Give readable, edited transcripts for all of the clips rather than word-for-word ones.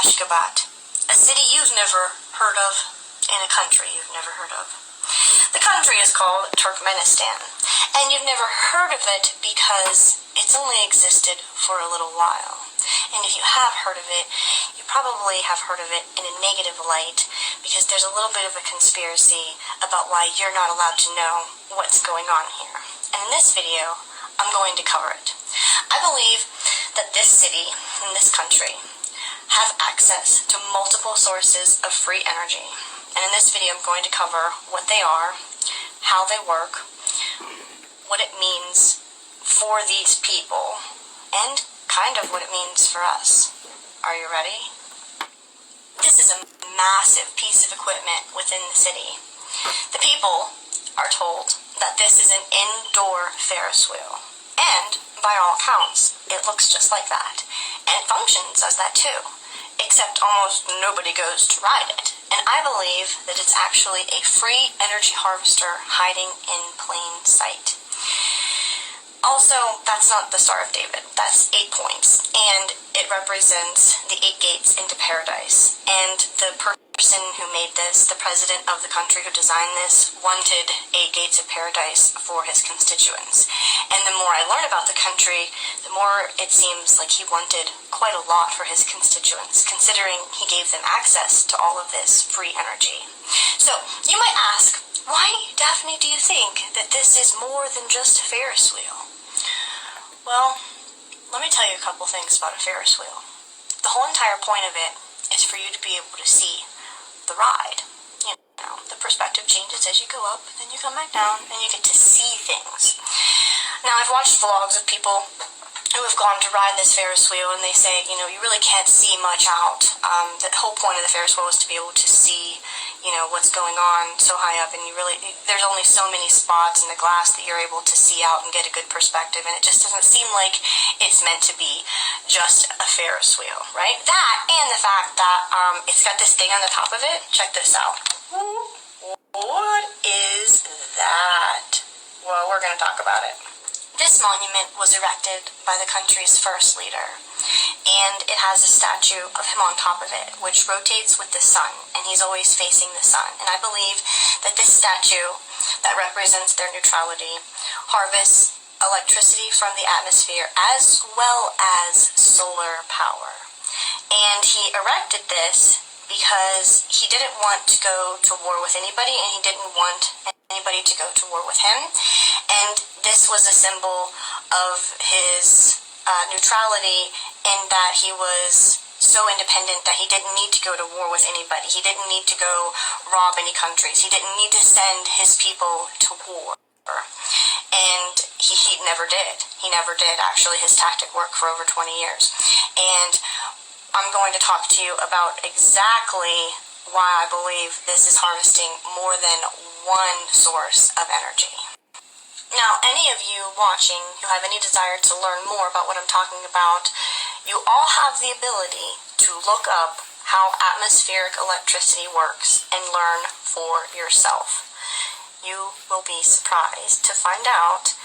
Ashgabat, a city you've never heard of in a country you've never heard of. The country is called Turkmenistan, and you've never heard of it because it's only existed for a little while. And if you have heard of it, you probably have heard of it in a negative light because there's a little bit of a conspiracy about why you're not allowed to know what's going on here. And in this video, I'm going to cover it. I believe that this city and this country have access to multiple sources of free energy. And in this video, I'm going to cover what they are, how they work, what it means for these people, and kind of what it means for us. Are you ready? This is a massive piece of equipment within the city. The people are told that this is an indoor Ferris wheel. And, by all accounts, it looks just like that. And it functions as that too. Except almost nobody goes to ride it. And I believe that it's actually a free energy harvester hiding in plain sight. Also, that's not the Star of David. That's 8 points. And it represents the 8 gates into paradise. And the person who made this, the president of the country who designed this, wanted 8 gates of paradise for his constituents. And the more I learn about the country, the more it seems like he wanted quite a lot for his constituents, considering he gave them access to all of this free energy. So, you might ask, why, Daphne, do you think that this is more than just a Ferris wheel? Well, let me tell you a couple things about a Ferris wheel. The whole entire point of it is for you to be able to see the ride. You know, the perspective changes as you go up, then you come back down, and you get to see things. Now, I've watched vlogs of people who have gone to ride this Ferris wheel, and they say, you know, you really can't see much out. The whole point of the Ferris wheel is to be able to see, you know, what's going on so high up, and there's only so many spots in the glass that you're able to see out and get a good perspective, and it just doesn't seem like it's meant to be just a Ferris wheel, right? That, and the fact that it's got this thing on the top of it. Check this out. What is that? Well, we're going to talk about it. This monument was erected by the country's first leader, and it has a statue of him on top of it, which rotates with the sun, and he's always facing the sun. And I believe that this statue, that represents their neutrality, harvests electricity from the atmosphere as well as solar power. And he erected this because he didn't want to go to war with anybody, and he didn't want anybody to go to war with him. And this was a symbol of his neutrality in that he was so independent that he didn't need to go to war with anybody. He didn't need to go rob any countries. He didn't need to send his people to war. And he never did. He never did. Actually, his tactic worked for over 20 years. And I'm going to talk to you about exactly why I believe this is harvesting more than one source of energy. Now, any of you watching who have any desire to learn more about what I'm talking about, you all have the ability to look up how atmospheric electricity works and learn for yourself. You will be surprised to find out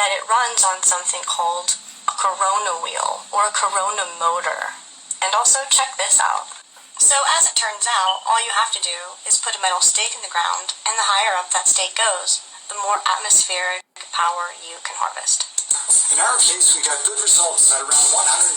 that it runs on something called a corona wheel or a corona motor. And also, check this out. So, as it turns out, all you have to do is put a metal stake in the ground, and the higher up that stake goes, the more atmospheric power you can harvest. In our case, we got good results at around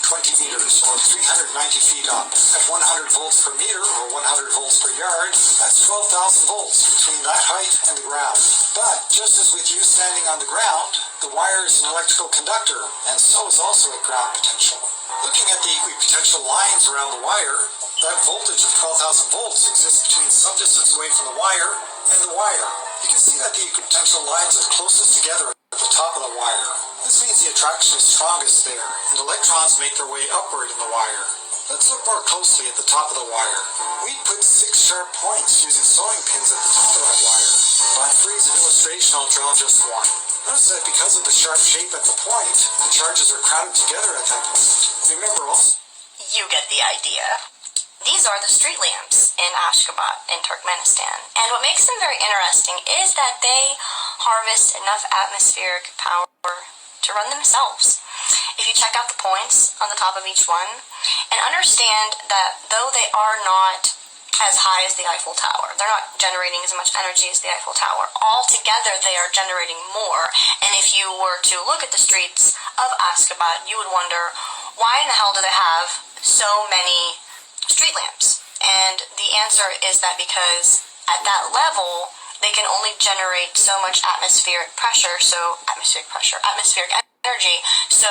120 meters, or 390 feet up. At 100 volts per meter, or 100 volts per yard, that's 12,000 volts between that height and the ground. But, just as with you standing on the ground, the wire is an electrical conductor, and so is also a ground potential. Looking at the equipotential lines around the wire, that voltage of 12,000 volts exists between some distance away from the wire and the wire. You can see that the equipotential lines are closest together at the top of the wire. This means the attraction is strongest there, and electrons make their way upward in the wire. Let's look more closely at the top of the wire. We put 6 sharp points using sewing pins at the top of that wire. But for ease of illustration, I'll draw just one. Notice that because of the sharp shape at the point, the charges are crowded together at that point. Remember also, you get the idea. These are the street lamps in Ashgabat in Turkmenistan. And what makes them very interesting is that they harvest enough atmospheric power to run themselves. if you check out the points on the top of each one, and understand that though they are not as high as the Eiffel Tower, they're not generating as much energy as the Eiffel Tower. Altogether, they are generating more. And if you were to look at the streets of Ashgabat, you would wonder, why in the hell do they have so many street lamps? And the answer is that because at that level, they can only generate so much atmospheric energy, so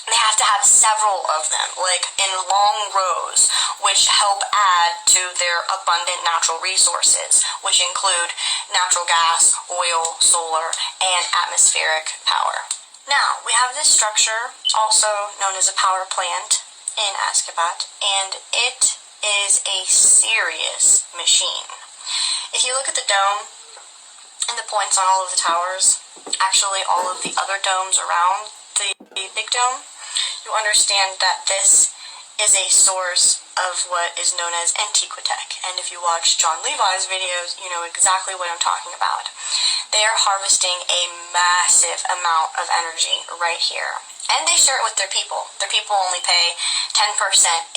they have to have several of them, like in long rows, which help add to their abundant natural resources, which include natural gas, oil, solar, and atmospheric power. Now, we have this structure, also known as a power plant, in Ashgabat, and it is a serious machine. If you look at the dome and the points on all of the towers, actually all of the other domes around the big dome, you understand that this is a source of what is known as Antiquitech. And if you watch John Levi's videos, you know exactly what I'm talking about. They are harvesting a massive amount of energy right here. And they share it with their people. Their people only pay 10%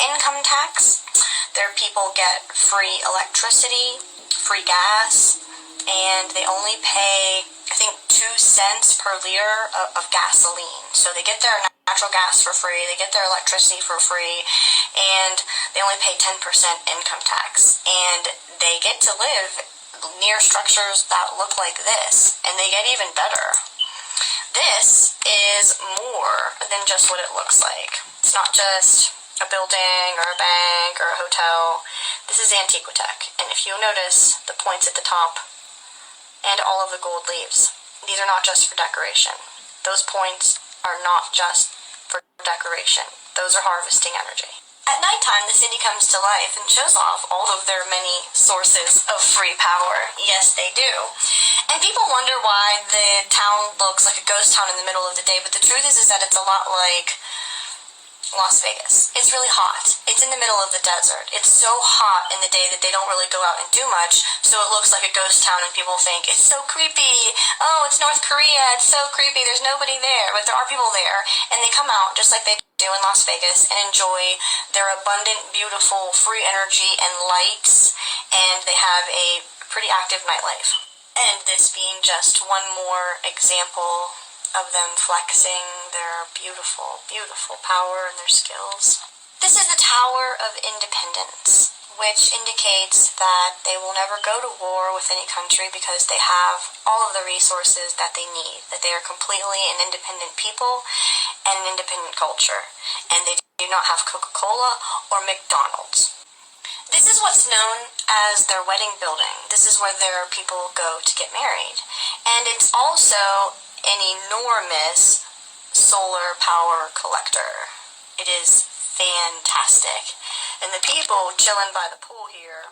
income tax. Their people get free electricity, free gas, and they only pay, I think, 2 cents per liter of gasoline. So they get their natural gas for free, they get their electricity for free, and they only pay 10% income tax. And they get to live near structures that look like this, and they get even better. This is more than just what it looks like. It's not just a building or a bank or a hotel. This is Antiquitech, and if you notice the points at the top and all of the gold leaves, these are not just for decoration. Those points are not just for decoration. Those are harvesting energy. At nighttime, the city comes to life and shows off all of their many sources of free power. Yes, they do. And people wonder why the town looks like a ghost town in the middle of the day, but the truth is that it's a lot like Las Vegas. It's really hot. It's in the middle of the desert. It's so hot in the day that they don't really go out and do much, so it looks like a ghost town and people think, it's so creepy. Oh, it's North Korea. It's so creepy. There's nobody there. But there are people there, and they come out just like they do in Las Vegas and enjoy their abundant, beautiful, free energy and lights, and they have a pretty active nightlife. And this being just one more example of them flexing their beautiful, beautiful power and their skills. This is the Tower of Independence, which indicates that they will never go to war with any country because they have all of the resources that they need, that they are completely an independent people and an independent culture, and they do not have Coca-Cola or McDonald's. This is what's known as their wedding building. This is where their people go to get married. And it's also an enormous solar power collector. It is fantastic. And the people chilling by the pool here,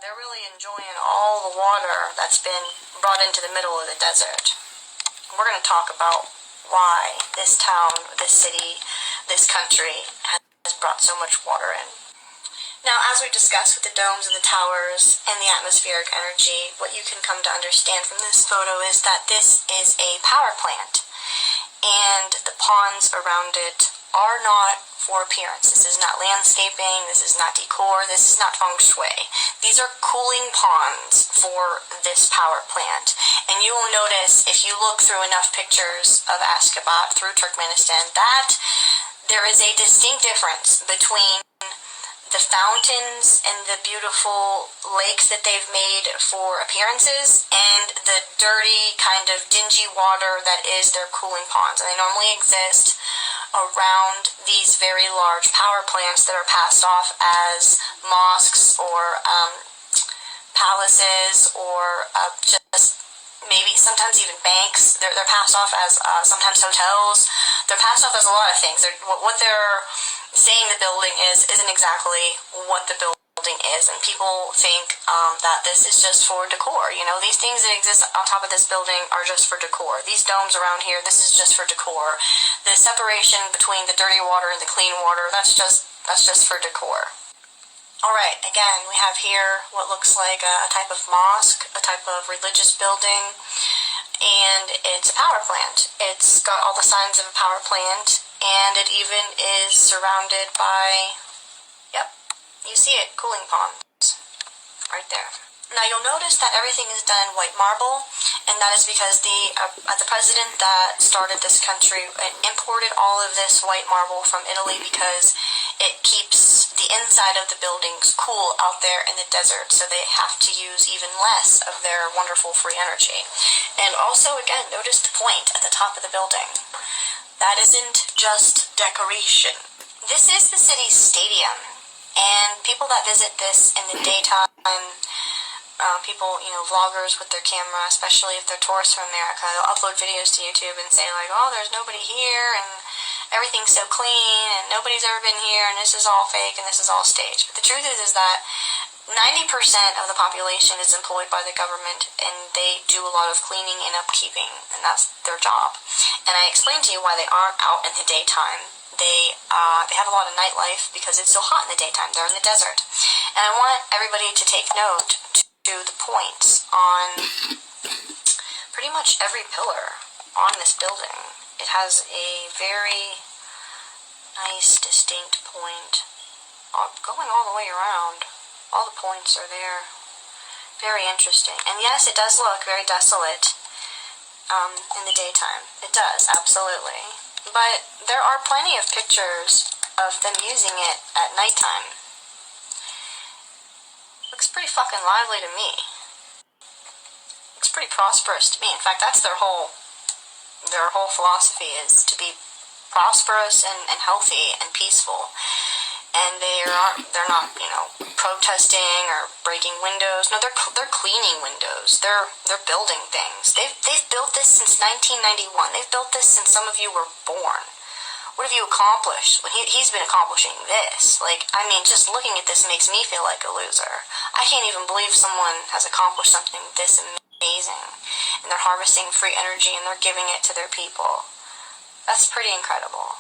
they're really enjoying all the water that's been brought into the middle of the desert. We're going to talk about why this town, this city, this country has brought so much water in. Now, as we discussed with the domes and the towers and the atmospheric energy, what you can come to understand from this photo is that this is a power plant, and the ponds around it are not for appearance. This is not landscaping, this is not decor, this is not feng shui. These are cooling ponds for this power plant. And you will notice, if you look through enough pictures of Ashgabat through Turkmenistan, that there is a distinct difference between the fountains and the beautiful lakes that they've made for appearances and the dirty, kind of dingy water that is their cooling ponds. And they normally exist around these very large power plants that are passed off as mosques or palaces or just maybe sometimes even banks. They're passed off as sometimes hotels. They're passed off as a lot of things. What they're saying the building isn't exactly what the building is, and people think that this is just for decor. You know, these things that exist on top of this building are just for decor. These domes around here, this is just for decor. The separation between the dirty water and the clean water, that's just for decor. Alright, again, we have here what looks like a type of mosque, a type of religious building, and it's a power plant. It's got all the signs of a power plant, And it even is surrounded by, yep, you see it, cooling ponds, right there. Now you'll notice that everything is done in white marble, and that is because the president that started this country imported all of this white marble from Italy because it keeps the inside of the buildings cool out there in the desert, so they have to use even less of their wonderful free energy. And also, again, notice the point at the top of the building. That isn't just decoration. This is the city's stadium, and people that visit this in the daytime, people, vloggers with their camera, especially if they're tourists from America, they'll upload videos to YouTube and say like, oh, there's nobody here, and everything's so clean, and nobody's ever been here, and this is all fake, and this is all staged. But the truth is that 90% of the population is employed by the government, and they do a lot of cleaning and upkeeping, and that's their job. And I explained to you why they aren't out in the daytime. They have a lot of nightlife because it's so hot in the daytime. They're in the desert. And I want everybody to take note to the points on pretty much every pillar on this building. It has a very nice, distinct point going all the way around. All the points are there. Very interesting. And yes, it does look very desolate in the daytime. It does, absolutely. But there are plenty of pictures of them using it at nighttime. Looks pretty fucking lively to me. Looks pretty prosperous to me. In fact, that's their whole philosophy, is to be prosperous and healthy and peaceful. And they're not, protesting or breaking windows. No, they're cleaning windows. They're building things. They've built this since 1991. They've built this since some of you were born. What have you accomplished? Well, he's been accomplishing this. Just looking at this makes me feel like a loser. I can't even believe someone has accomplished something this amazing. And they're harvesting free energy and they're giving it to their people. That's pretty incredible.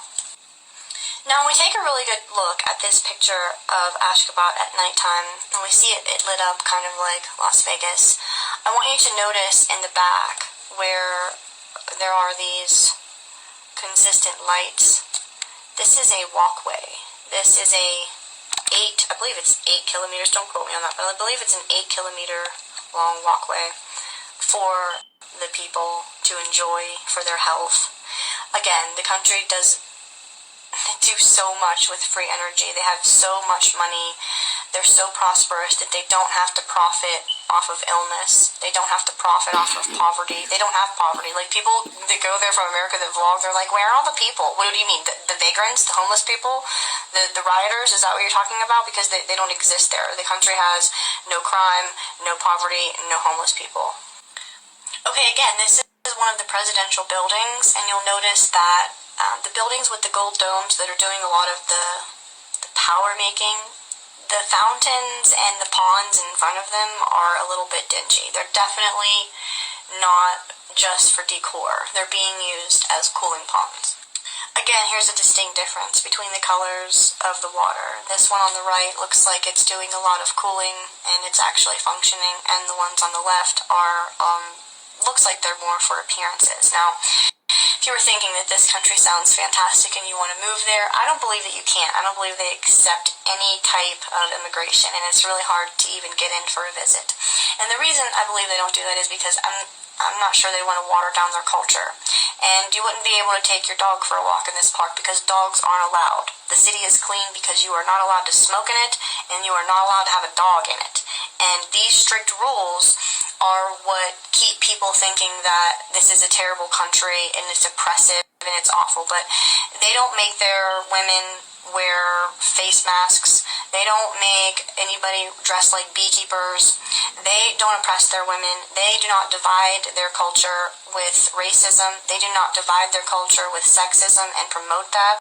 Now, when we take a really good look at this picture of Ashgabat at nighttime, and we see it lit up kind of like Las Vegas, I want you to notice in the back where there are these consistent lights. This is a walkway. This is I believe it's 8 kilometers, don't quote me on that, but I believe it's an 8 kilometer long walkway for the people to enjoy for their health. Again, the country does do so much with free energy. They have so much money. They're so prosperous that they don't have to profit off of illness. They don't have to profit off of poverty. They don't have poverty. Like, people that go there from America that vlog, they're like, where are all the people? What do you mean? The vagrants? The homeless people? The rioters? Is that what you're talking about? Because they don't exist there. The country has no crime, no poverty, and no homeless people. Okay, again, this is one of the presidential buildings, and you'll notice that the buildings with the gold domes that are doing a lot of the power making, the fountains and the ponds in front of them are a little bit dingy. They're definitely not just for decor. They're being used as cooling ponds. Again, here's a distinct difference between the colors of the water. This one on the right looks like it's doing a lot of cooling and it's actually functioning, and the ones on the left are looks like they're more for appearances. Now, if you were thinking that this country sounds fantastic and you want to move there, I don't believe that you can. I don't believe they accept any type of immigration, and it's really hard to even get in for a visit. And the reason I believe they don't do that is because I'm not sure they want to water down their culture. And you wouldn't be able to take your dog for a walk in this park because dogs aren't allowed. The city is clean because you are not allowed to smoke in it, and you are not allowed to have a dog in it. And these strict rules are what keep people thinking that this is a terrible country and it's oppressive and it's awful. But they don't make their women wear face masks. They don't make anybody dress like beekeepers. They don't oppress their women. They do not divide their culture with racism. They do not divide their culture with sexism and promote that.